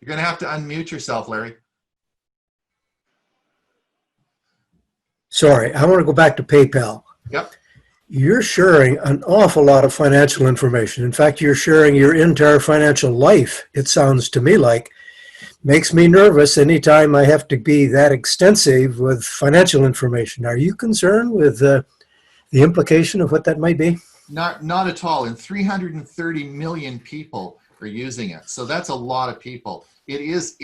You're going to have to unmute yourself, Larry. Sorry, I want to go back to PayPal. Yep. you're sharing an awful lot of financial information. In fact, you're sharing your entire financial life, it sounds to me like. Makes me nervous anytime I have to be that extensive with financial information. Are you concerned with the implication of what that might be? Not at all. And 330 million people are using it. So that's a lot of people. It is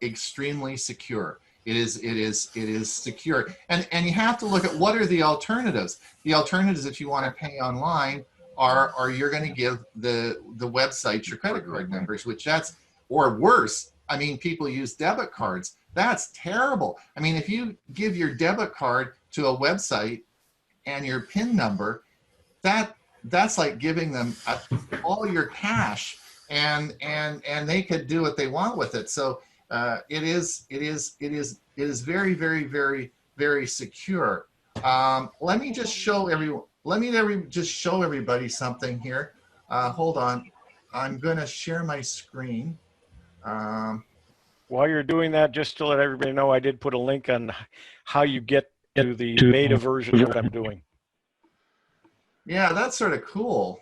extremely secure. It is secure. And you have to look at what are the alternatives. The alternatives, if you want to pay online, are you're going to give the websites your credit card numbers, which that's, or worse, I mean, people use debit cards. That's terrible. I mean, if you give your debit card to a website and your PIN number, that's like giving them all your cash, and they could do what they want with it. So it is very, very, very, very secure. Let me just show everyone. Just show everybody something here. Hold on, I'm going to share my screen. While you're doing that, just to let everybody know, I did put a link on how you get to the beta version of what I'm doing. Yeah, that's sort of cool.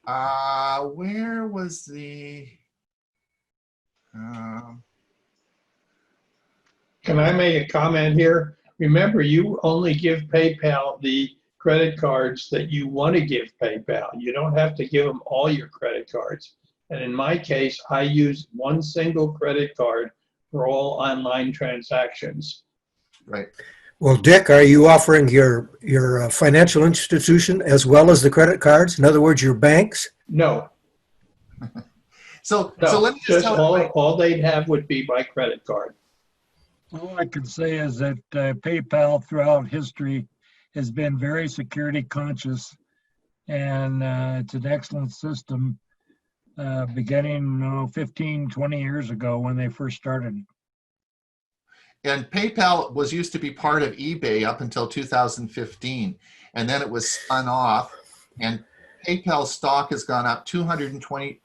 Where was the... Can I make a comment here? Remember, you only give PayPal the credit cards that you want to give PayPal. You don't have to give them all your credit cards. And in my case, I use one single credit card for all online transactions. Right. Well, Dick, are you offering your financial institution as well as the credit cards? In other words, your banks? No. So No, let me just tell all they'd have would be my credit card. All I can say is that PayPal throughout history has been very security conscious, and it's an excellent system beginning 15, 20 years ago when they first started. And PayPal used to be part of eBay up until 2015, and then it was spun off, and PayPal stock has gone up 220%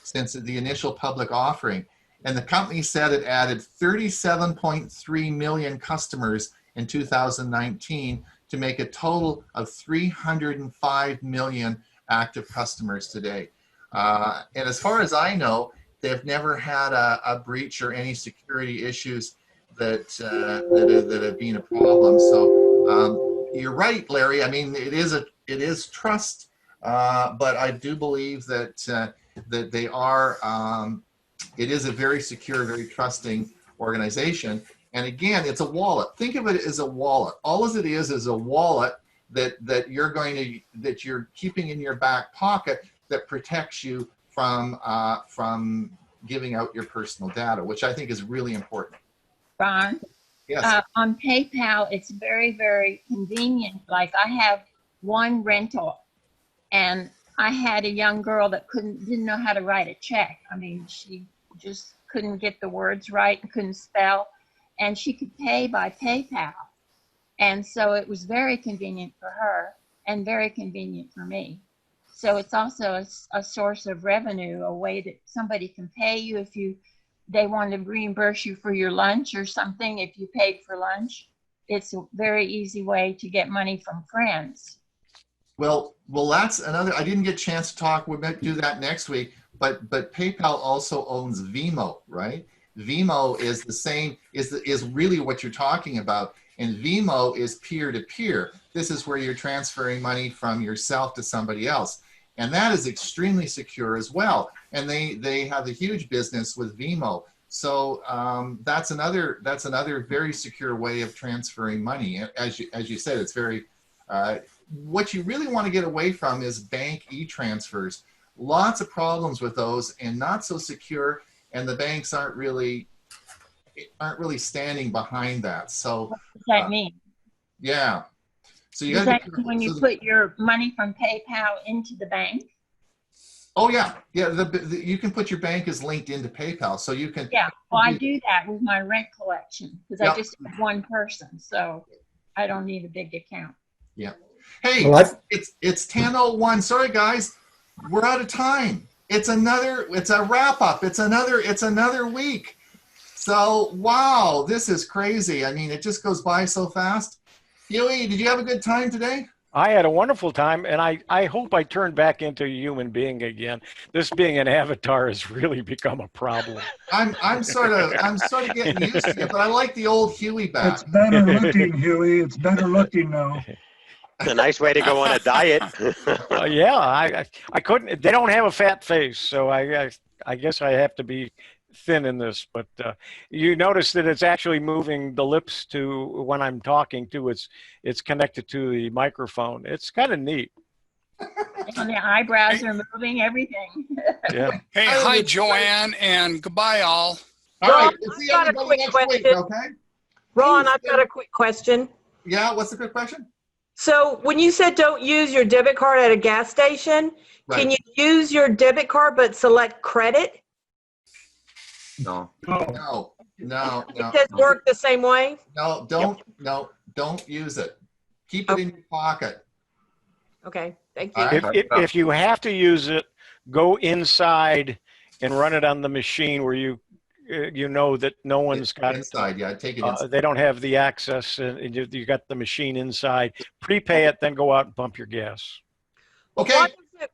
since the initial public offering. And the company said it added 37.3 million customers in 2019 to make a total of 305 million active customers today. And as far as I know, they've never had a breach or any security issues that have been a problem. So you're right, Larry. I mean, it is trust, but I do believe that that they are. It is a very secure, very trusting organization. And again, it's a wallet. Think of it as a wallet. All it is a wallet that you're keeping in your back pocket that protects you from giving out your personal data, which I think is really important. Ron? Yes. On PayPal, it's very, very convenient. Like I have one rental, and I had a young girl that didn't know how to write a check. I mean, she just couldn't get the words right and couldn't spell, and she could pay by PayPal. And so it was very convenient for her and very convenient for me. So it's also a source of revenue, a way that somebody can pay you if they want to reimburse you for your lunch or something. If you paid for lunch, it's a very easy way to get money from friends. Well, that's another. I didn't get a chance to talk. We might do that next week. But PayPal also owns Venmo, right? Venmo is the same. Is really what you're talking about. And Venmo is peer-to-peer. This is where you're transferring money from yourself to somebody else. And that is extremely secure as well. And they have a huge business with Venmo. So that's another very secure way of transferring money. As you said, it's very, what you really want to get away from is bank e-transfers. Lots of problems with those and not so secure. And the banks aren't really standing behind that. So what does that mean? Yeah. So you does that mean when you put your money from PayPal into the bank? Oh yeah, yeah. You can put your bank is linked into PayPal, so you can. Yeah. Well, I do that with my rent collection because I just have one person, so I don't need a big account. Yeah. Hey, well, it's 10:01. Sorry guys, we're out of time. It's a wrap up. It's another week. So wow, this is crazy. I mean, it just goes by so fast. Huey, did you have a good time today? I had a wonderful time, and I hope I turned back into a human being again. This being an avatar has really become a problem. I'm sort of getting used to it, but I like the old Huey back. It's better looking, Huey. It's better looking now. It's a nice way to go on a diet. Yeah, I couldn't. They don't have a fat face, so I guess I have to be thin in this. But you notice that it's actually moving the lips to when I'm talking to. It's connected to the microphone. It's kind of neat. And the eyebrows are moving, everything. Yeah. Hey, hi, Joanne, and goodbye, all. All right, Ron, we'll see I've got a everybody quick next week, question. okay? Ron, I've got a quick question. Yeah, what's the quick question? So when you said don't use your debit card at a gas station, can you use your debit card but select credit? No. It does work the same way? No, don't use it. Keep it in your pocket. Okay, thank you. If you have to use it, go inside and run it on the machine where you know that no one's got inside. Yeah, take it inside. They don't have the access, and you got the machine inside. Prepay it, then go out and pump your gas. Okay.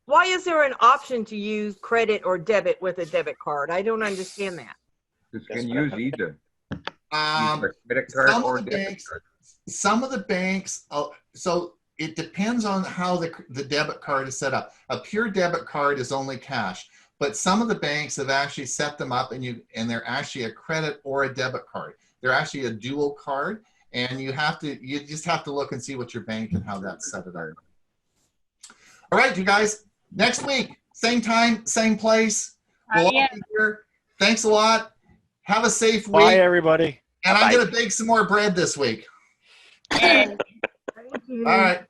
Why is there an option to use credit or debit with a debit card? I don't understand that. You can use either. Credit card or debit card. Some of the banks, so it depends on how the debit card is set up. A pure debit card is only cash, but some of the banks have actually set them up, and they're actually a credit or a debit card. They're actually a dual card, and you just have to look and see what your bank and how that's set it up. All right, you guys, next week, same time, same place. We'll all be here. Thanks a lot. Have a safe week. Bye, everybody. And I'm going to bake some more bread this week. All right.